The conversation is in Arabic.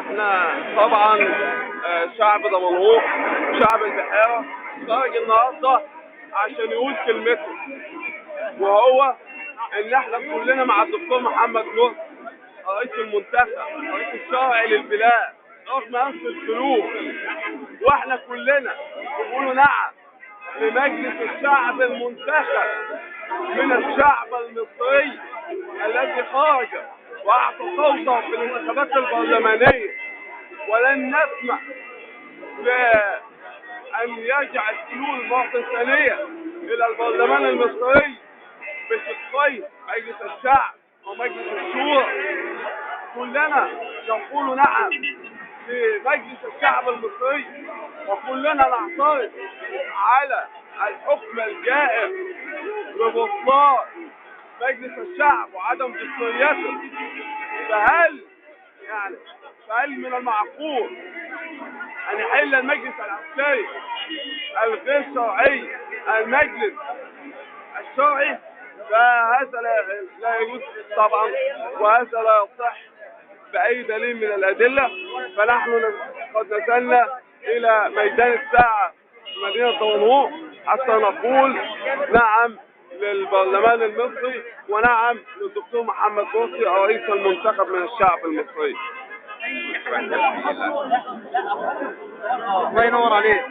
احنا طبعا شعب دمنهور، شعب البحيرة خرج النهارده عشان يقول كلمته، وهو ان احنا كلنا مع الدكتور محمد نور رئيس المنتخب، رئيس الشرعي للبلاد رغم انف الفلوس، واحنا كلنا بنقول نعم لمجلس الشعب المنتخب من الشعب المصري الذي خرج واعطى صوته في الانتخابات البرلمانيه، ولن نسمح بأن يرجع الفلول مرة ثانية إلى البرلمان المصري بشقين مجلس الشعب ومجلس الشورى. كلنا نقول نعم لمجلس الشعب المصري، وكلنا نعترض على الحكم الجائر ببطلان مجلس الشعب وعدم دستوريته. فهل من المعقول أن يحل المجلس العسكري الغير شرعي المجلس الشرعي؟ فهذا لا يجوز طبعا، وهذا لا يصح بأي دليل من الأدلة. فنحن قد نزلنا إلى ميدان الساعة في مدينة دمنهور حتى نقول نعم للبرلمان المصري ونعم للدكتور محمد مرسي رئيس المنتخب من الشعب المصري. الله ينور عليك.